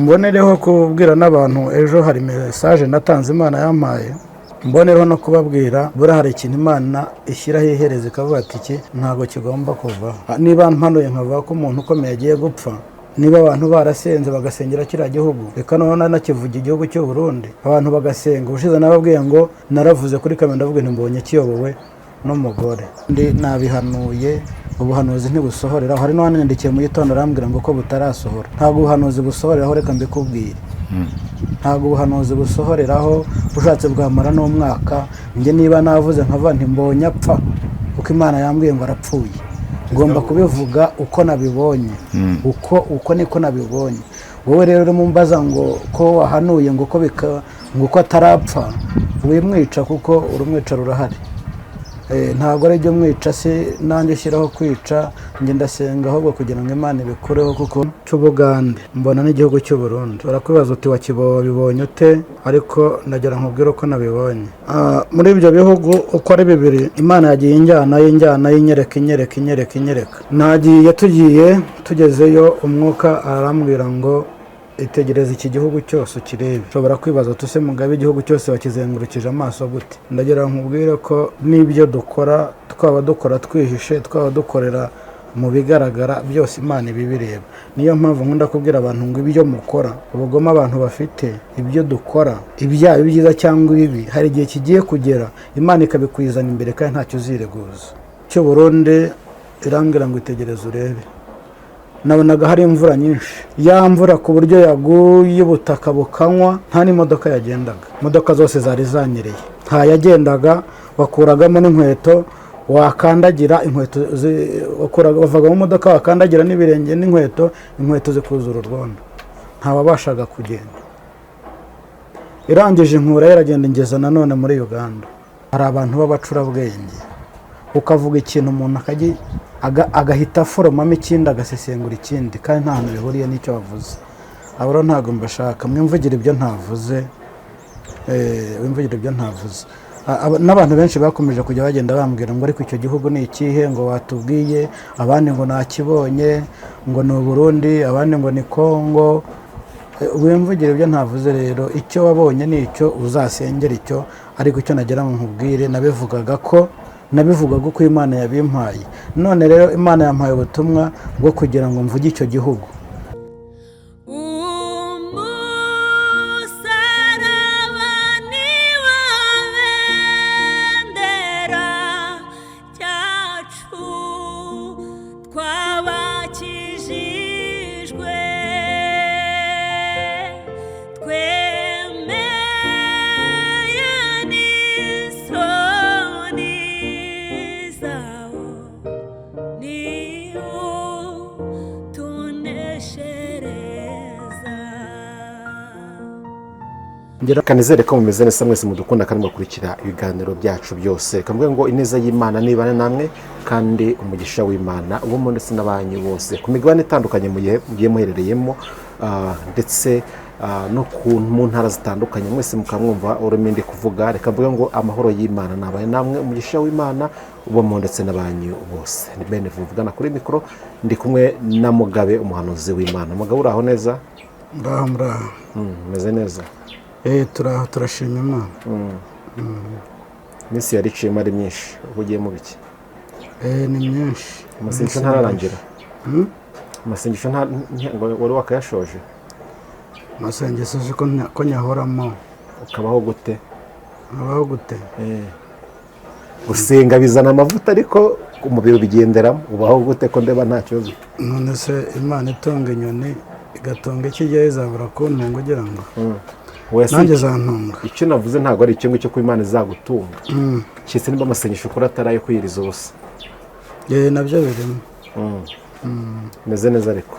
mbonereho kubwira n'abantu ejo hari message natanze Imana yampaye mbonereho no kubabwira bura hari ikintu Imana ishyiraho ihereze ikavuga ati iki ntago kigomba kuva niba mpanuye nkavuga ko umuntu ukomeye agiye gupfa niba abantu barasenze bagasengera kiriya gihugu reka none nakivuga igihugu cy'u Burundi abantu bagasenga ubushize nababwiye ngo naravuze kuri kamera ndavuga nti mbonye kiyobowe n'umugore ndi nabihanuye ubuhanuzi ntibusohorera hari n'uwanyandikiye mu gitondo arambwira ngo ko butarasohora ntabwo ubuhanuzi busohoreraho reka mbikubwire ntabwo ubuhanuzi busohoreraho ushatse bwamara n'umwaka njye niba navuze nkava nti mbonye apfa uko Imana yambwiye ngo arapfuye ngomba kubivuga uko nabibonye uko niko nabibonye wowe rero urimo mbaza ngo ko wahanuye ngo ko atarapfa wimwica kuko urumwica rurahari ntabwo ari byo mwica se nanjye shyiraho kwica njye ndasenga ahubwo kugira ngo Imana ibikureho kuko cy'Ubugande mbona n'igihugu cy'u Burundi barakwibaza uti wakibonye ute ariko ndagira nkubwire ko nabibonye muri ibyo bihugu uko ari bibiri Imana yagiye injyana inyereka nagiye tugezeyo umwuka arambwira ngo itegereza iki gihugu cyose ukirebe ushobora kwibaza tuse mugabe igihugu cyose wakizengurukije amaso gute ndagira nkubwire ko n'ibyo dukora twaba dukora twihishe twaba dukorera mu bigaragara byose Imana ibibireba niyo mpamvu nkunda kubwira abantu ngo ibyo mukora ubugoma abantu bafite ibyo dukora ibyaha byiza cyangwa ibibi hari igihe kigiye kugera Imana ikabikwizana imbere kandi ntacyo uzireguza cyo Burundi irambwira ngo itegereze urebe nabonaga hari imvura nyinshi ya mvura ku buryo yaguye ubutaka bukanywa nta n'imodoka yagendaga imodoka zose zari zanyereye nta yagendaga wakuragamo n'inkweto wakandagira inkweto wavaga mu modoka wakandagira n'ibirenge n'inkweto inkweto zikuzura urwondo ntawabashaga kugenda irangije inkura yaragenda ingeza nanone muri Uganda hari abantu b'abacurabwenge ukavuga ikintu umuntu agahita aforomamo ikindi agasesengura ikindi kandi nta hantu bihuriye n'icyo wavuze abo ntabwo mbashaka mwimvugira ibyo ntavuze n'abantu benshi bakomeje kujya bagenda bambwira ngo ariko icyo gihugu ni ikihe ngo watubwiye abandi ngo nakibonye ngo ni Burundi abandi ngo ni Kongo wimvugira ibyo ntavuze rero icyo wabonye ni icyo uzasengera icyo ariko icyo nagira ngo nkubwire nabivugaga uko Imana yabimpaye none rero Imana yampaye ubutumwa bwo kugira ngo mvuge icyo gihugu kanizere ko mumeze neza mwese mudukunda kandi mukurikira ibiganiro byacu byose kamwe ngo ineza y'Imana nibane namwe kandi umugisha w'Imana uwo ndetse n'abanyu bose ku migabane itandukanye mugiye muherereyemo ndetse no mu ntara zitandukanye mwese mukamwumva urumende kuvuga reka mvuga ngo amahoro y'Imana nabane namwe umugisha w'Imana uwo ndetse n'abanyu bose ni bene vuvugana kuri mikro ndi kumwe na Mugabe umuhanuzi w'Imana Mugabe uraho neza ndahamra meze neza turashima Imana Minsi yariciyemo ari myinshi ugiye mu biki ni myinshi amasengesho ntararangira amasengesho wari wakayashoje amasengesho ko nyahoramo ukabaho gute gusenga bizana amavuta ariko umubiri ubigenderamo ubaho gute ko ndeba nta kibazo none se Imana itunga inyoni igatunga ikijyayo izabura kuntunga ugira ngo nanjye zantunga icyo navuze ntabwo ari icyo ngicyo ko Imana izagutunga cyese niba amasengesho ukora atarayo kwiyiriza ubusa nabyo birimo meze neza ariko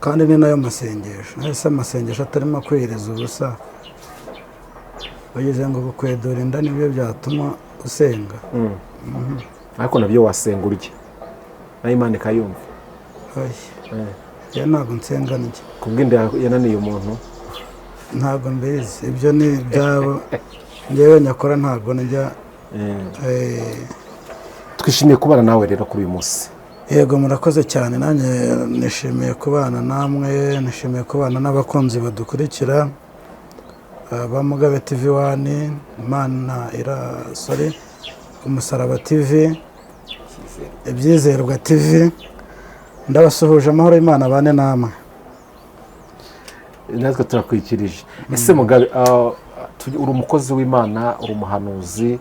kandi ni nayo masengesho ese amasengesho atarimo kwiyiriza ubusa bageze ngo gukwedura inda nibyo byatuma usenga ariko nabyo wasenga urya nayo Imana ikayumva ntabwo nsenga n'iki kubw'inda yananiye umuntu ntabwo mbizi ibyo ni ibyabo njyewe nyakora ntabwo njya twishimiye kubana nawe rero kuri uyu munsi yego murakoze cyane, nanjye nishimiye kubana namwe, nishimiye kubana n'abakunzi badukurikira ba Mugabe TV 1, Imana irasore, Umusaraba TV, Ibyizerwa TV. Ndabasuhuje amahoro y'Imana bane namwe. natwe turakwikirije. Ese Mugabe, uri umukozi w'Imana, uri umuhanuzi,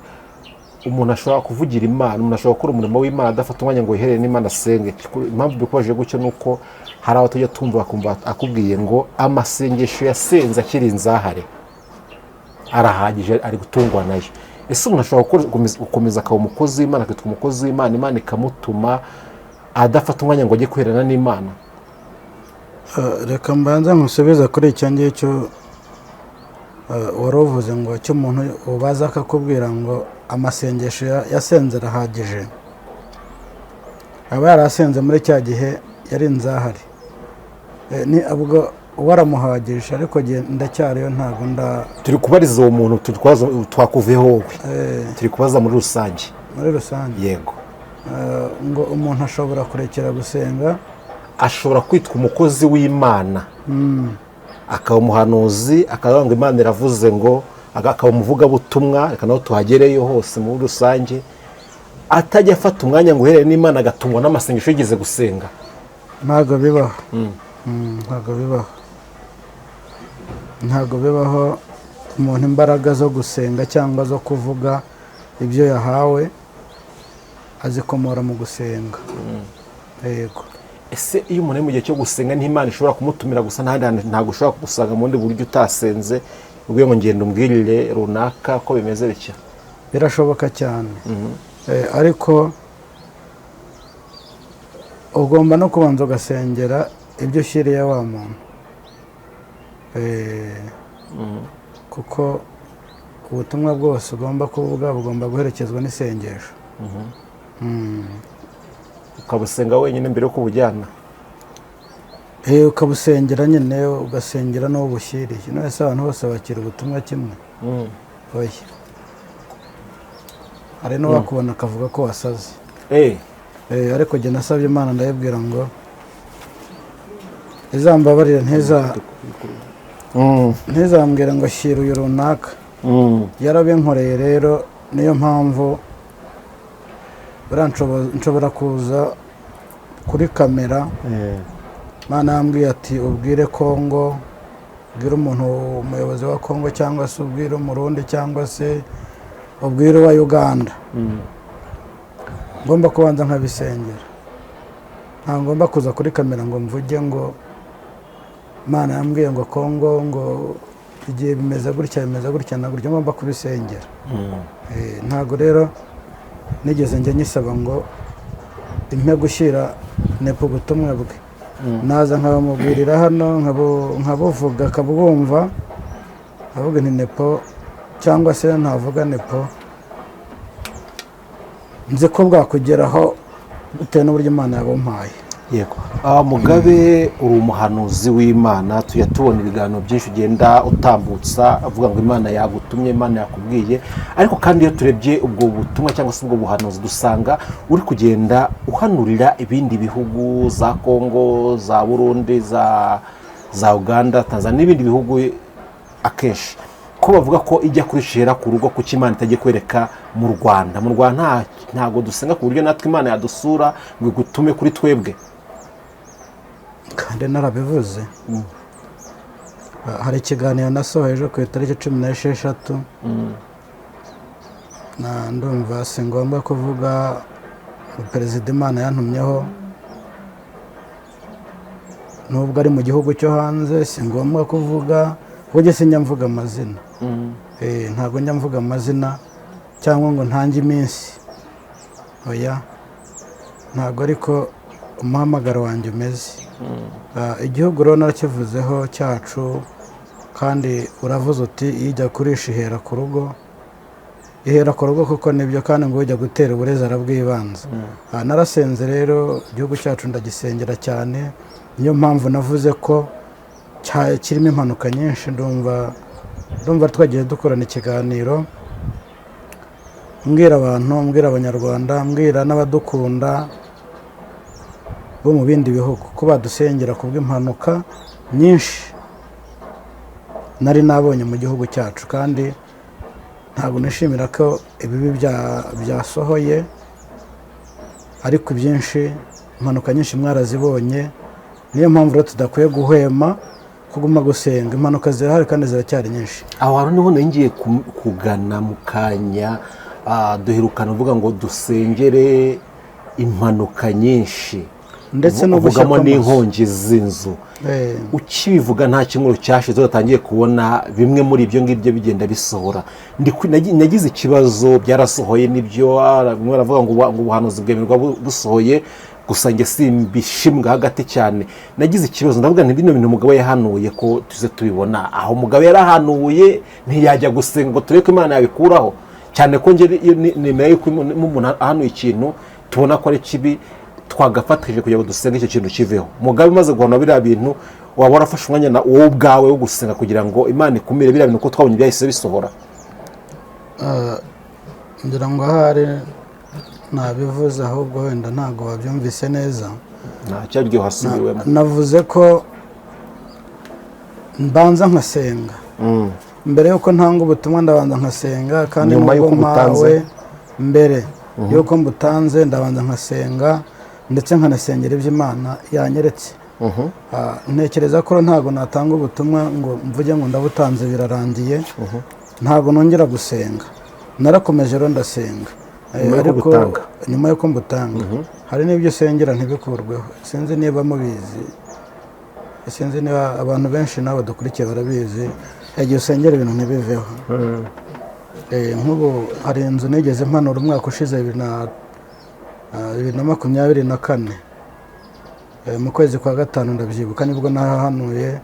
umuntu ashobora kuvugira Imana, umuntu ashobora gukora umurimo w'Imana adafata umwanya ngo yiherere n'Imana asenge. Impamvu bikomeje gutyo nuko hari abo tujya tumva bakumva akubwiye ngo amasengesho yasenze akiri inzahare arahagije, ari gutungwa nayo. Ese umuntu ashobora gukomeza akaba umukozi w'Imana, akitwa umukozi w'Imana, Imana ikamutuma adafata umwanya ngo ajye kwihererana n'Imana? Reka mbanza nkusubiza kuri icyo ngicyo wari uvuze ngo icyo umuntu ubaza akakubwira ngo amasengesho yasenze arahagije. Aba yarasenze muri cya gihe yari inzahari, ni ubwo waramuhagije, ariko ndacyariyo ntabwo turi kubariza uwo muntu, twakuveho wowe, turi kubaza muri rusange. Muri rusange yego. ngo umuntu ashobora kurekera gusenga, ashobora kwitwa umukozi w'Imana, akaba umuhanuzi, akavuga ngo Imana iravuze ngo, akaba umuvugabutumwa, reka naho tuhagereyo hose muri rusange, atajya afata umwanya ngo uherere n'Imana agatungwa n'amasengesho yigeze gusenga. ntabwo bibaho. Ntabwo bibaho umuntu imbaraga zo gusenga cyangwa zo kuvuga ibyo yahawe azikomora mu gusenga. Yego. Ese iyo umuntu ari mu gihe cyo gusenga n'Imana ishobora kumutumira gusa, ntabwo ushobora kugusanga mu bundi buryo utasenze, ubwo ngo ngenda umbwirire runaka ko bimeze bityo? Birashoboka cyane. Ariko ugomba no kubanza ugasengera ibyo ushyiriye wa muntu, kuko ubutumwa bwose ugomba kuvuga bugomba guherekezwa n'isengesho. ukabusenga wenyine mbere yo kubujyana? Ukabusengera nyine, ugasengera n'uwo bushyiriye. None se abantu bose bakira ubutumwa kimwe? Oya. Hari n'uwakubona akavuga ko wasaze. Ariko jye nasabye Imana ndayibwira ngo izambabarire, ntizambwira ngo shyira uyu runaka. Yarabinkoreye rero, niyo mpamvu nshobora kuza kuri kamera. Imana yambwiye ati ubwire Kongo, ubwire umuntu, umuyobozi wa Kongo, cyangwa se ubwire umurundi, cyangwa se ubwire uwa Uganda. Ngomba kubanza nkabisengera, nta ngomba kuza kuri kamera ngo mvuge ngo Imana yambwiye ngo Kongo, ngo igihe bimeze gutya na gutya. Ngomba kubisengera. Ntabwo rero nigeze njye nyisaba ngo impe gushyira nepo ubutumwa bwe. Naza nkabamubwirira hano, nkabuvuga akabwumva, avuga nti nepo, cyangwa se ntavuga nepo, nzi ko bwakugeraho bitewe n'uburyo Imana yabumpaye. Yego. Mugabe, uri umuhanuzi w'Imana, tujya tubona ibiganiro byinshi ugenda utambutsa avuga ngo Imana yagutumye, Imana yakubwiye, ariko kandi iyo turebye ubwo butumwa cyangwa se ubwo buhanuzi dusanga uri kugenda uhanurira ibindi bihugu, za Kongo, za Burundi, za Uganda, Tanzania n'ibindi bihugu. Akenshi ko bavuga ko ijya kurishira ku rugo, kuko Imana itajya kwereka mu Rwanda. Mu Rwanda ntabwo dusenga ku buryo natwe Imana yadusura ngo igutume kuri twebwe. Kandi narabivuze. Hari ikiganiro nasohoye ejo ku itariki 16. Ndumva si ngombwa kuvuga perezida Imana yantumyeho, nubwo ari mu gihugu cyo hanze, si ngombwa kuvuga, kuko sinjya mvuga amazina. Ntabwo njya mvuga amazina cyangwa ngo ntange iminsi. Oya, ntabwo ariko umuhamagaro wanjye umeze. Igihugu rero narakivuzeho cyacu, kandi uravuze uti ijya kurisha ihera ku rugo. Ihera ku rugo kuko nibyo, kandi ngo ujya gutera uburezi arabwibanza. Narasenze rero igihugu cyacu ndagisengera cyane, niyo mpamvu navuze ko kirimo impanuka nyinshi. Ndumva twagiye dukorana ikiganiro, mbwira abantu, mbwira abanyarwanda, mbwira n'abadukunda bo mu bindi bihugu ko badusengera ku bw'impanuka nyinshi nari nabonye mu gihugu cyacu, kandi ntabwo nishimira ko ibibi byasohoye, ariko ibyinshi impanuka nyinshi mwarazibonye. Niyo mpamvu rero tudakwiye guhwema kuguma gusenga. Impanuka zirahari kandi ziracyari nyinshi. aho hantu niho ngiye kugana mu kanya. Duherukana uvuga ngo dusengere impanuka nyinshi, ndetse no uvugamo n'inkongi z'inzu. Ukibivuga nta kimwe cyashize utangiye kubona bimwe muri ibyo ngibyo bigenda bisohora. Nagize ikibazo, byarasohoye nibyo, bamwe baravuga ngo ubuhanuzi bwemerwa busohoye, gusa njye simbishimbwa hagati cyane. Nagize ikibazo ndavuga nti bino bintu umugabo yahanuye ko tuze tubibona, aho umugabo yarahanuye ntiyajya gusenga ngo tureke Imana yabikuraho, cyane ko njye nemera yuko umuntu ahanuye ikintu tubona ko ari kibi twagafatije kugira ngo dusenge icyo kintu kiveho. Mugabe umaze guhana biriya bintu, waba warafashe umwanya na wowe ubwawe wo gusenga kugira ngo Imana ikumire biriya bintu ko twabonye byahise bisohora? Ngira ngo ahari nabivuze, ahubwo wenda ntabwo wabyumvise neza. Ntacyaryo hasubiwemo. Navuze ko mbanza nkasenga mbere yuko ntanga ubutumwa, ndabanza nkasenga, kandi nubwo mpawe mbere yuko mbutanze ndabanza nkasenga, ndetse nkanasengera ibyo Imana yanyeretse. Ntekereza ko ntabwo natanga ubutumwa ngo mvuge ngo ndabutanze birarangiye, ntabwo nongera gusenga. Narakomeje rero ndasenga, ariko nyuma yuko mbutanga hari n'ibyo usengera ntibikurweho. Sinzi niba mubizi, sinzi niba abantu benshi nabo dukurikiye barabizi, igihe usengera ibintu ntibiveho. Nk'ubu hari inzu nigeze mpanura umwaka ushize 2024 mu kwezi kwa gatanu, ndabyibuka nibwo nahanuye.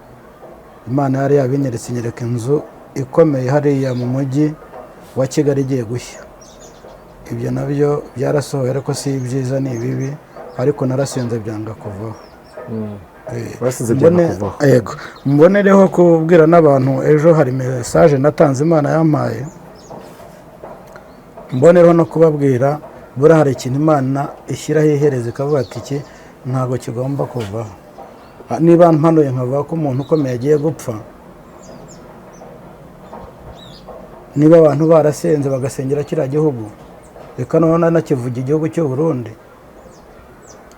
Imana yari yabinyeretse, inyereka inzu ikomeye hariya mu mujyi wa Kigali igiye gushya. Ibyo nabyo byarasohoye, ariko si byiza ni ibibi, ariko narasenze byanga kuvaho. Yego, mbonereho kubwira n'abantu, ejo hari message natanze Imana yampaye, mbonereho no kubabwira buriya hari ikintu Imana ishyiraho iherezo ikavuga ati iki ntabwo kigomba kuvaho. Niba mpanuye nkavuga ko umuntu ukomeye agiye gupfa, niba abantu barasenze bagasengera kiriya gihugu, reka none nakivuga igihugu cy'u Burundi,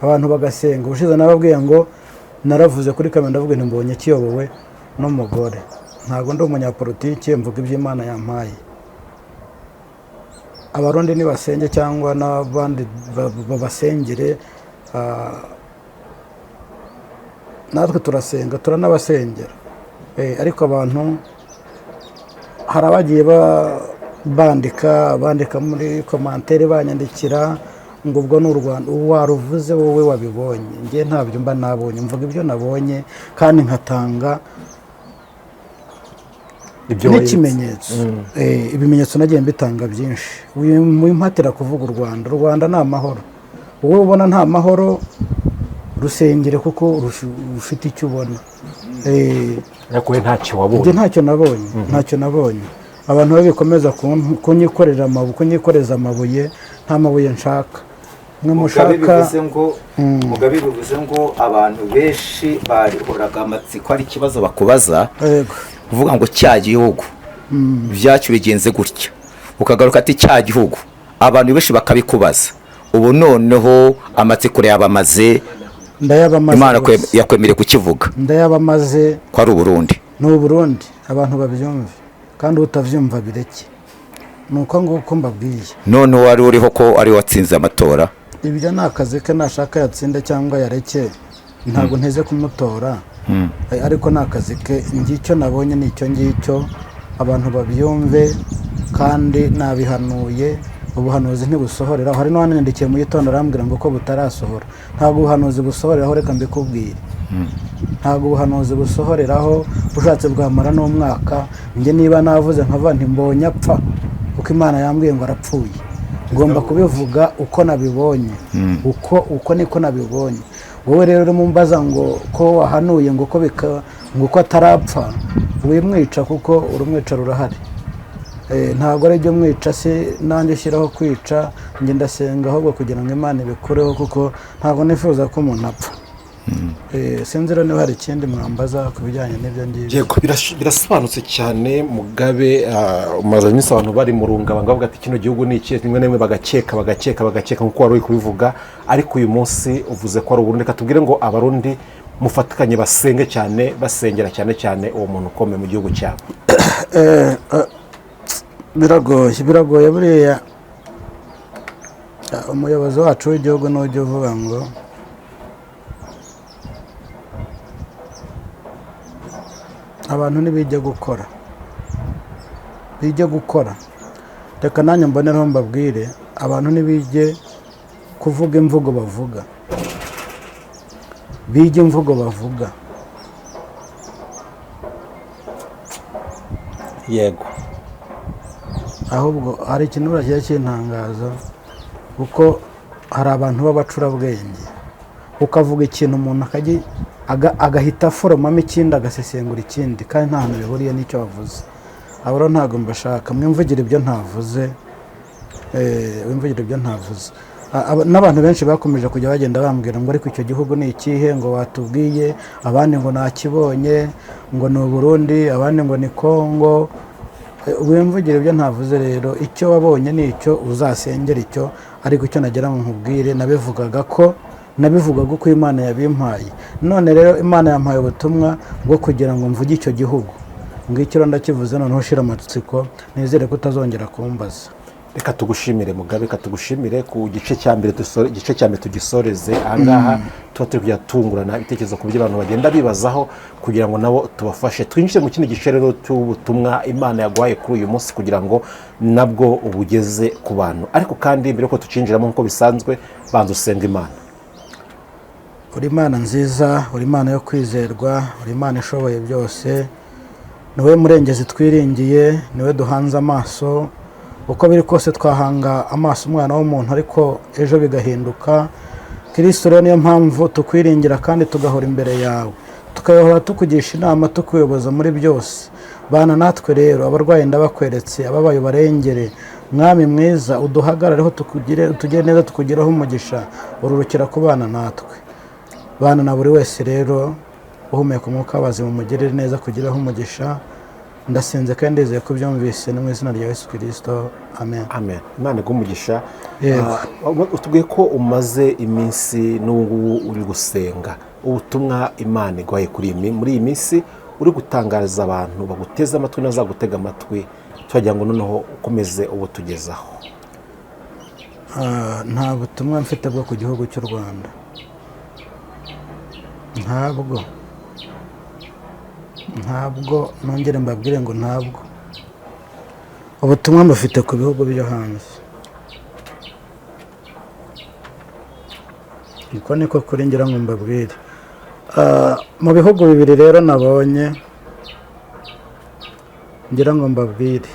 abantu bagasenga. Ubushize nababwiye ngo naravuze kuri kamera, ndavuga nti mbonye kiyobowe n'umugore. Ntabwo ndi umunyapolitike, mvuga iby'Imana yampaye. Abarundi nibasenge cyangwa n'abandi babasengere, natwe turasenga, turanabasengera. Ariko abantu hari abagiye bandika muri komantere banyandikira ngo ubwo ni u Rwanda, waruvuze wowe wabibonye. Njye ntabyo mba nabonye, mvuga ibyo nabonye kandi nkatanga n'ikimenyetso. Ibimenyetso nagiye mbitanga byinshi. Wimpatira kuvuga u Rwanda. U Rwanda ni amahoro. Wowe ubona nta mahoro, rusengere kuko ufite icyo ubona. Ariko we ntacyo wabonye. Njye ntacyo nabonye. Abantu babikomeza kunyikoreza amabuye, nta mabuye nshaka. Mugabe bivuze ngo abantu benshi barihoraga amatsiko, ari ikibazo bakubaza, uvuga ngo cya gihugu byacyo bigenze gutya, ukagaruka ati cya gihugu, abantu benshi bakabikubaza. Ubu noneho amatsiko yabamaze, Imana yakwemereye kukivuga, ndayabamaze ko ari Uburundi. Ni Uburundi, abantu babyumve, kandi utavyumva bireke. Nuko nguko mbabwiye. None wari uriho ko ari watsinze amatora. Ibyo nakaze ke nashaka yatsinda cyangwa yareke, ntabwo nteze kumutora. Ariko nakaze ke ngicyo nabonye nicyo ngicyo, abantu babyumve, kandi nabihanuye. Ubuhanuzi ntibusohorera. Hari no wanendikiye mu gitondo arambwira ngo ko butarasohora. Ntabwo ubuhanuzi busohoreraho, reka mbikubwire. Ntabwo ubuhanuzi busohoreraho, ushatse bwamara n'umwaka. Njye niba navuze nkava nti mbonye apfa, uko Imana yambwiye ngo arapfuye, ngomba kubivuga uko nabibonye. Uko niko nabibonye. Wowe rero mumbaza ngo ko wahanuye ngo ko atarapfa, wimwica kuko urumwica rurahari. ntabwo ari ibyo mwica se nanjye ushyiraho kwica njye ndasenga ahubwo kugira ngo Imana ibikureho kuko ntabwo nifuza ko umuntu apfa. Sinzi rero niba hari ikindi mwambaza ku bijyanye n'ibyo ngibyo. Yego birasobanutse cyane Mugabe. Umaze iminsi abantu bari mu rungabanga bavuga ati kino gihugu ni iki, rimwe na rimwe bagakeka nk'uko wari uri kubivuga, ariko uyu munsi uvuze ko ari Uburundi. Reka tubwire ngo Abarundi mufatikanye basenge cyane, basengera cyane cyane uwo muntu ukomeye mu gihugu cyabo. Biragoye buriya umuyobozi wacu w'igihugu n'ujya uvuga ngo abantu ntibijye gukora. Reka nanjye mbonereho mbabwire abantu ntibijye kuvuga imvugo bavuga, bijye imvugo bavuga. Yego, ahubwo hari ikintu buriya cy'intangazo kuko hari abantu b'abacurabwenge, ukavuga ikintu umuntu agahita aforomamo ikindi agasesengura ikindi kandi nta hantu bihuriye n'icyo wavuze. abo rero ntabwo mbashaka mwimvugira ibyo ntavuze. N'abantu benshi bakomeje kujya bagenda bambwira ngo ariko icyo gihugu ni ikihe, ngo watubwiye, abandi ngo nakibonye, ngo ni Burundi, abandi ngo ni Kongo. Wimvugira ibyo ntavuze rero, icyo wabonye ni icyo uzasengera icyo, ariko icyo nagira ngo nkubwire nabivugaga uko Imana yabimpaye. None rero Imana yampaye ubutumwa bwo kugira ngo mvuge icyo gihugu, ngicyo ndakivuze, noneho ushira amatsiko, nizere ko utazongera kumbaza. Reka tugushimire Mugabe, reka tugushimire ku gice cya mbere tugisoreze ahangaha. Tuba turi kujya tungurana ibitekerezo ku byo abantu bagenda bibazaho kugira ngo nabo tubafashe. Twinjire mu kindi gice rero cy'ubutumwa Imana yaguhaye kuri uyu munsi kugira ngo nabwo ubugeze ku bantu. Ariko kandi mbere ko tucinjiramo nk'uko bisanzwe, banza usenga Imana. Uri Imana nziza, uri Imana yo kwizerwa, uri Imana ishoboye byose, niwe murengezi twiringiye, niwe duhanze amaso. Uko biri kose twahanga amaso umwana w'umuntu, ariko ejo bigahinduka. Kristo rero niyo mpamvu tukwiringira kandi tugahora imbere yawe, tukayahora tukugisha inama, tukuyoboza muri byose. Bana natwe rero, abarwayi ndabakweretse, ababaye barengere. Mwami mwiza, uduhagarareho, tugire neza, tukugiraho umugisha, ururukira ku bana natwe. Bana na buri wese rero uhumeka umwuka w'abazima, umugirire neza, kugiraho umugisha. Ndasenze kandi ndizeye ko byumvise, mu izina rya Yesu Kristo, amen. Amen. Imana igumugisha. Utubwiye ko umaze iminsi n'ubu uri gusenga, ubutumwa Imana igwaye muri iyi minsi uri gutangariza abantu baguteze amatwi n'azagutega amatwi, twagira ngo noneho ukomeze ubutugezaho. Nta butumwa mfite bwo ku gihugu cy'u Rwanda, ntabwo nongere mbabwire ngo ntabwo. Ubutumwa mbufite ku bihugu byo hanze. Niko kuri ngira ngo mbabwire. Mu bihugu bibiri rero nabonye, ngira ngo mbabwire.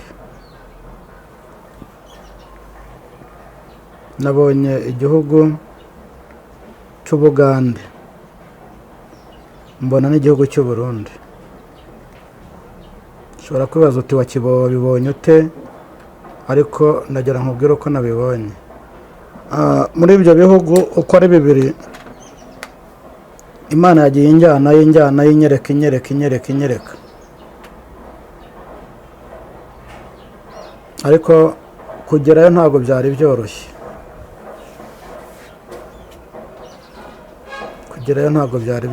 Nabonye igihugu cy'Ubugande, mbona n'igihugu cy'u Burundi. Ushobora kwibaza uti wabibonye ute, ariko ndagira nkubwire uko nabibonye. Muri ibyo bihugu uko ari bibiri, Imana yagiye injyana inyereka. Ariko kugerayo ntabwo byari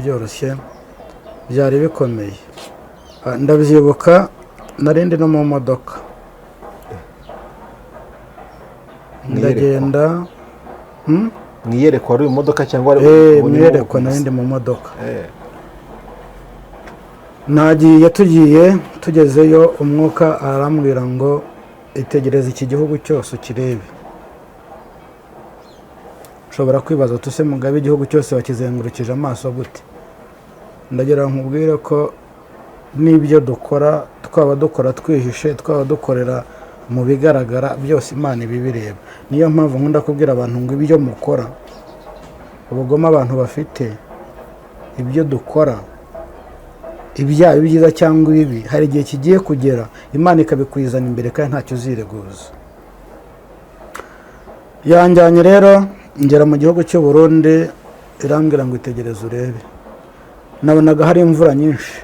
byoroshye. Byari bikomeye. Ndabyibuka narindi no mu modoka, ndagenda. Mwiyerekwa ari mu modoka cyangwa mwiyerekwa narindi mu modoka. Tugiye tugezeyo, umwuka arambwira ngo itegereze iki gihugu cyose ukirebe. Ushobora kwibaza uti se Mugabe igihugu cyose wakizengurukije amaso gute? Ndagira nkubwire ko n'ibyo dukora, twaba dukora twihishe, twaba dukorera mu bigaragara, byose Imana ibibireba. Niyo mpamvu nkunda kubwira abantu ngo ibyo mukora, ubugome abantu bafite, ibyo dukora, ibyaha ibyiza cyangwa ibibi, hari igihe kigiye kugera Imana ikabikwizana imbere kandi ntacyo uzireguza. Yanjyanye rero ngera mu gihugu cy'u Burundi, irambwira ngo itegereze urebe. Nabonaga hari imvura nyinshi,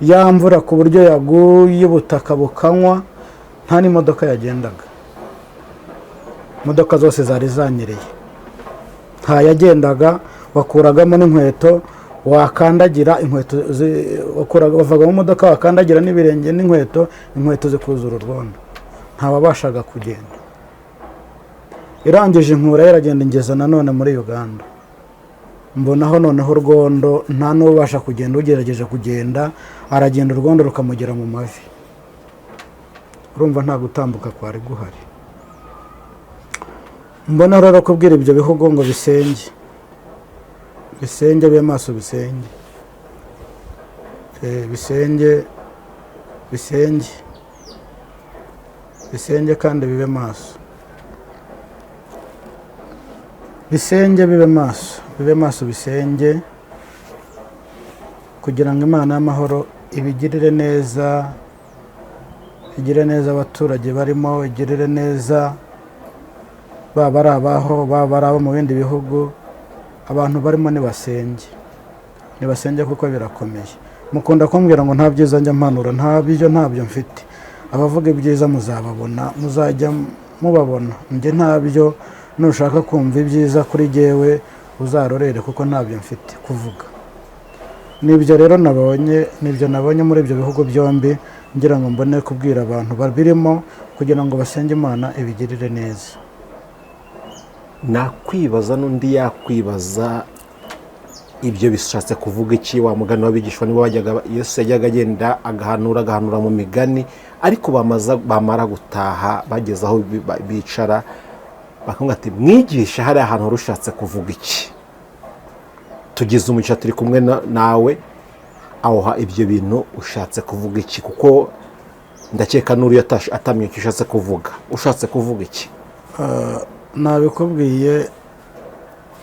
ya mvura ku buryo yaguye ubutaka bukanywa, nta n'imodoka yagendaga, imodoka zose zari zanyereye, nta yagendaga. Wakuragamo n'inkweto wakandagira, inkweto wavaga mu modoka wakandagira n'ibirenge n'inkweto, inkweto zikuzura urwondo, ntawabashaga kugenda. Irangije inkura yaragenda ingeza nanone muri Uganda, mbonaho noneho urwondo nta n'ubasha kugenda, ugerageje kugenda aragenda urwondo rukamugera mu mavi, urumva nta gutambuka kwari guhari. Mbona rero kubwira ibyo bihugu ngo bisenge, bisenge be maso, bisenge, bisenge, bisenge, bisenge kandi bibe maso, bisenge bibe maso, bibe maso, bisenge, kugira ngo Imana y'amahoro ibigirire neza, igirire neza abaturage barimo, igirire neza baba ari abaho, baba ari abo mu bindi bihugu. Abantu barimo nibasenge, nibasenge kuko birakomeye. Mukunda kumbwira ngo nta byiza njya mpanura, ntabyo mfite. Abavuga ibyiza muzababona, muzajya mubabona, njye ntabyo. Nushaka kumva ibyiza kuri jyewe uzarorere, kuko ntabyo mfite kuvuga. Nibyo rero nabonye, nibyo nabonye muri ibyo bihugu byombi, ngira ngo mbone kubwira abantu babirimo kugira ngo basenge Imana ibigirire neza. Nakwibaza n'undi yakwibaza, ibyo bishatse kuvuga iki? Wa mugani w'abigishwa nibo bajyaga, Yesu yajyaga agenda agahanura mu migani, ariko bamara gutaha bageze aho bicara bakavuga ati mwigisha hari ahantu rushatse kuvuga iki? Tugize umugisha turi kumwe nawe, aho ibyo bintu ushatse kuvuga iki? Kuko ndakeka n'uri atamye icyo ushatse kuvuga. Ushatse kuvuga iki? Nabikubwiye,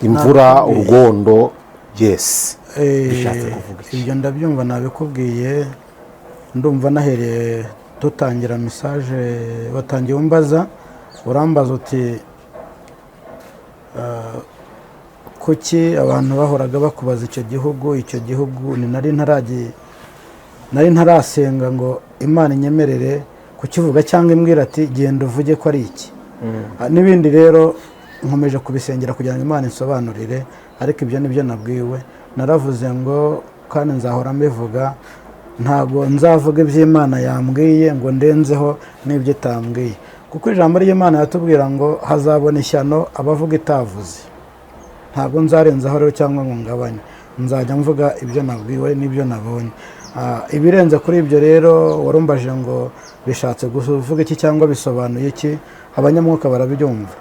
imvura, urwondo, yes, bishatse kuvuga iki? Ibyo ndabyumva, nabikubwiye. Ndumva nahereye dutangira message, watangiye umbaza, urambaza uti kuki abantu bahoraga bakubaza icyo gihugu ni nari ntarasenga ngo Imana inyemerere kukivuga, cyangwa imbwira ati genda uvuge ko ari iki. N'ibindi rero nkomeje kubisengera kugira ngo Imana insobanurire, ariko ibyo nibyo nabwiwe. Naravuze ngo kandi nzahora mbivuga, ntago nzavuga iby'Imana yambwiye ngo ndenzeho n'ibyo itambwiye, kuko ijambo ry'Imana yatubwira ngo hazabona ishyano abavuga itavuze. Ntago nzarenzaho rero cyangwa ngo ngabanye, nzajya mvuga ibyo nabwiwe n'ibyo nabonye. Ibirenze kuri ibyo rero warumbaje ngo bishatse kuvuga iki cyangwa bisobanuye iki, abanyamwuka barabyumva,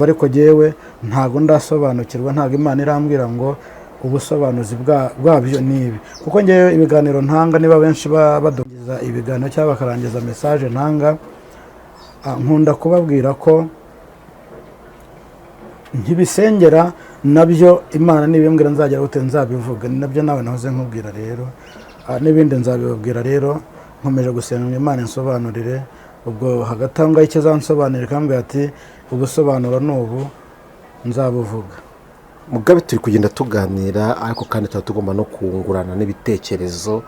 ariko jyewe ntago ndasobanukirwa. Ntago Imana irambwira ngo ubusobanuzi bwabyo nibi, kuko ngewe ibiganiro ntanga, niba benshi badugiza ibiganiro cyangwa bakarangiza message ntanga, nkunda kubabwira ko ntibisengera nabyo Imana nibimbwira nzagera gute nzabivuga. Ni nabyo nawe nahoze nkubwira rero, n'ibindi nzabibabwira. Rero nkomeje gusenga Imana insobanurire, ubwo hagati aho ngaho icyo zansobanurira ikambwira ati ubusobanuro n'ubu nzabuvuga. Mugabe turi kugenda tuganira, ariko kandi tuba tugomba no kungurana n'ibitekerezo.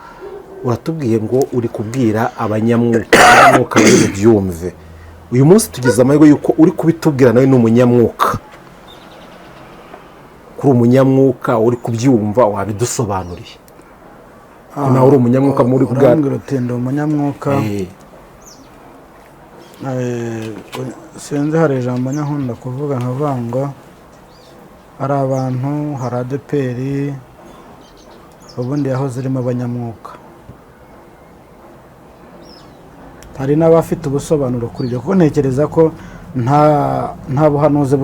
Uratubwiye ngo uri kubwira abanyamwuka byumve. Uyu munsi tugeze amahirwe yuko uri kubitubwira nawe n'umunyamwuka. Kuri umunyamwuka uri kubyumva wabidusobanuriye. Nawe uri umunyamwuka muri kubwira. Urambwira uti ndi umunyamwuka. Sinzi, hari ijambo nkunda kuvuga nkavuga ngo hari abantu, hari ADPR, ubundi yaho zirimo abanyamwuka, hari n'abafite ubusobanuro kuri ibyo, kuko ntekereza ko nta buhanuzi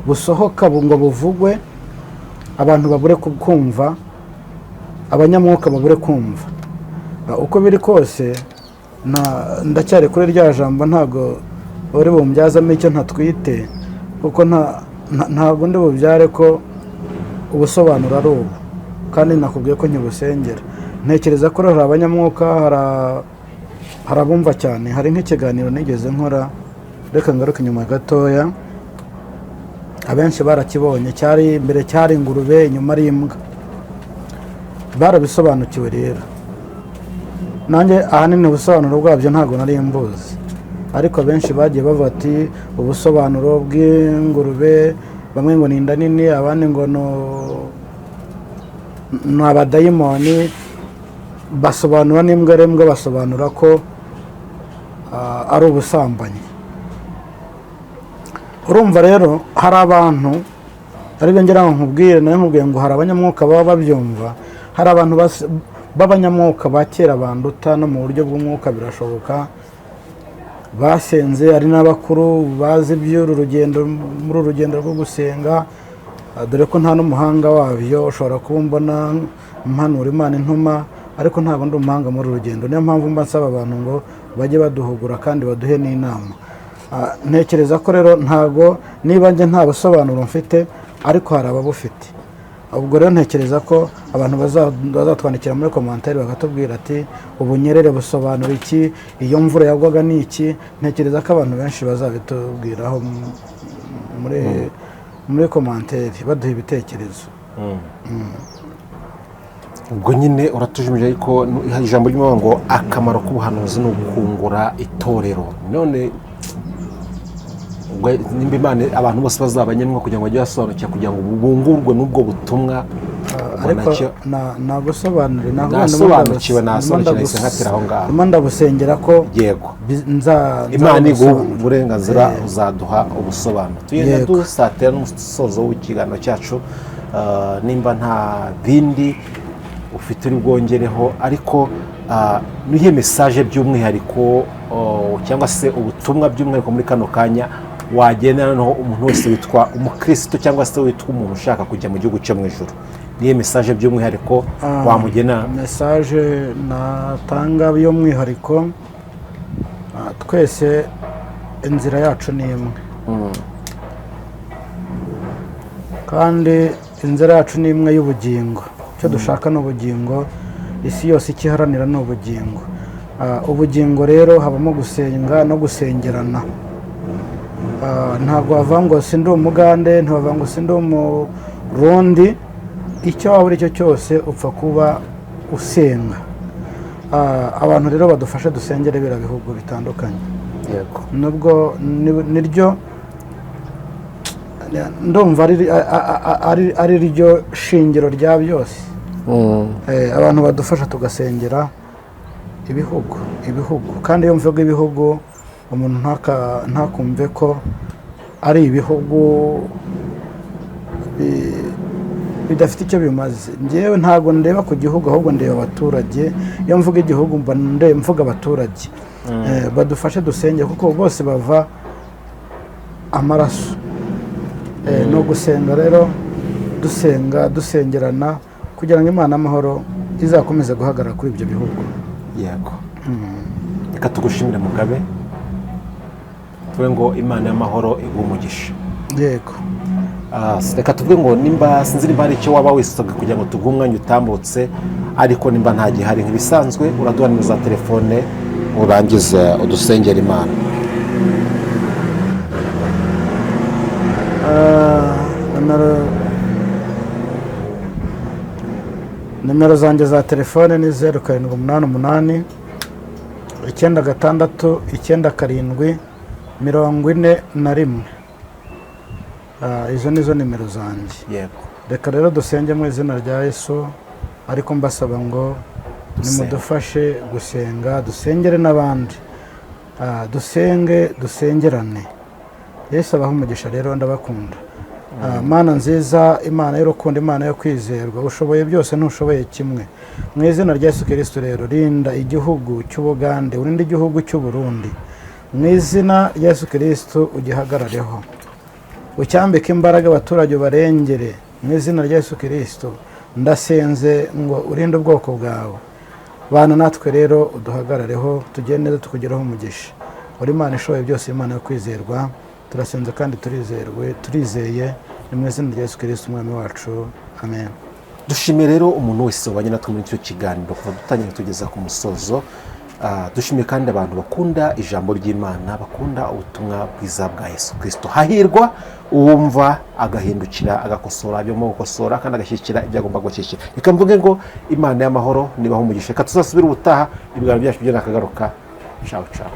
busohoka ngo buvugwe abantu babure kumva, abanyamwuka babure kumva. Uko biri kose ndacyari kuri rya jambo, ntago uri bumbyazamo icyo ntatwite, kuko ntabwo ndi bubyare ko ubusobanuro ari ubu kandi nakubwiye ko nkibusengera. Ntekereza ko hari abanyamwuka, hari abumva cyane. Hari nk'ikiganiro nigeze nkora, reka ngaruke inyuma gatoya, abenshi barakibonye, cyari imbere cyari ingurube, inyuma ari imbwa. Barabisobanukiwe rero. Nanjye ahanini ubusobanuro bwabyo ntabwo nari mbuzi, ariko benshi bagiye bavuga ati ubusobanuro bw'ingurube, bamwe ngo ni inda nini, abandi ngo ni abadayimoni. Basobanura n'imbwa rembwa, basobanura ko ari ubusambanyi. Urumva rero hari abantu, ari byo ngira ngo nkubwire, nawe nkubwiye ngo hari abanyamwuka baba babyumva. Hari abantu b'abanyamwuka ba kera banduta no mu buryo bw'umwuka, birashoboka basenze, ari n'abakuru bazi iby'uru rugendo, muri uru rugendo rwo gusenga, dore ko nta n'umuhanga wabyo. Ushobora kuba mbona mpanura Imana intuma, ariko ntabwo ndi umuhanga muri uru rugendo. Niyo mpamvu mba nsaba abantu ngo bajye baduhugura kandi baduhe n'inama. Ntekereza ko rero ntabwo, niba njye nta busobanuro mfite, ariko hari ababufite. Ubwo rero ntekereza ko abantu bazatwandikira muri komantere bakatubwira ati ubunyerere busobanura iki, iyo mvura yagwaga ni iki. Ntekereza ko abantu benshi bazabitubwiraho muri komantere baduha ibitekerezo. ubwo nyine uratujimije ariko ijambo ry'Imana ngo akamaro k'ubuhanuzi ni ukungura itorero. None nimba Imana abantu bose bazabanyemwe kugira ngo bajye basobanukira, kugira ngo bungurwe n'ubwo butumwa, ariko nagusobanurire, nasobanukiwe nahise nkatira aho ngaho. Imana ndabusengera ko yego Imana iguha uburenganzira uzaduha ubusobanuro. Tugenda dusatira n'umusozo w'ikiganiro cyacu, nimba nta bindi ufite uri bwongereho, ariko nihe mesaje by'umwihariko cyangwa se ubutumwa by'umwihariko muri kano kanya wagendana naho umuntu wese witwa umukristo cyangwa se witwa umuntu ushaka kujya mu gihugu cyo mu ijuru? Nihe mesaje by'umwihariko wamugena? Mesaje natanga by'umwihariko, twese inzira yacu ni imwe, kandi inzira yacu ni imwe y'ubugingo. Icyo dushaka ni ubugingo, isi yose ikiharanira ni ubugingo. Ubugingo rero habamo gusenga no gusengerana. Ntabwo wavuga ngo sindi umugande, ntiwavuga ngo sindi umurundi. Icyo waba uri cyo cyose upfa kuba usenga. Abantu rero badufashe dusengere biriya bihugu bitandukanye. Yego, nubwo niryo ndumva ari ryo shingiro rya byose. Abantu badufasha tugasengera ibihugu, kandi iyo mvuga ibihugu, umuntu ntakumve ko ari ibihugu bidafite icyo bimaze. Njyewe ntabwo ndeba ku gihugu, ahubwo ndeba abaturage. Iyo mvuga igihugu mba mvuga abaturage. Badufashe dusenge, kuko bose bava amaraso. No gusenga rero, dusengerana kugira ngo Imana amahoro izakomeze guhagarara kuri ibyo bihugu. Yego, reka tugushimire Mugabe, tuvuge ngo Imana y'amahoro iguhe umugisha. Yego, reka tuvuge ngo nimba sinzi nimba hari icyo waba wisabwe kugira ngo tuguhe umwanya utambutse, ariko nimba nta gihari nk'ibisanzwe uraduha nimero za telefone urangize udusengera Imana. nimero zanjye za telefone ni 0788 966 947. Izo nizo nimero zanjye. Yego, reka rero dusenge mu izina rya Yesu, ariko mbasaba ngo nimudufashe gusenga, dusengere n'abandi, dusengerane. Yesu abaha umugisha rero, ndabakunda. Mana nziza, Imana y'urukundo, Imana yo kwizerwa, ushoboye byose ntushoboye kimwe. Mu izina rya Yesu Kristo rero, rinda igihugu cy'Ubugande, urinde igihugu cy'Uburundi. Mu izina rya Yesu Kristo ugihagarareho, ucyambike imbaraga abaturage barengere. Mu izina rya Yesu Kristo ndasenze ngo urinde ubwoko bwawe. Bana natwe rero uduhagarareho, tugende tukugeraho umugisha. Uri Imana ishoboye byose, Imana yo kwizerwa. Turasenze kandi turizeye, ni mu izina rya Yesu Kristo umwami wacu. amen. dushimiye rero umuntu wese wabanye natwe muri icyo kiganiro kuva dutangira tugeza ku musozo. Dushimiye kandi abantu bakunda ijambo ry'Imana, bakunda ubutumwa bwiza bwa Yesu Kristo. Hahirwa uwumva agahindukira agakosora ibyo mu gukosora kandi agashyikira ibyo agomba gushyikira. Reka mvuge ngo Imana y'amahoro nibaho umugisha. Reka tuzasubire ubutaha ibiganiro byacu byo nakagaruka. Ciao ciao.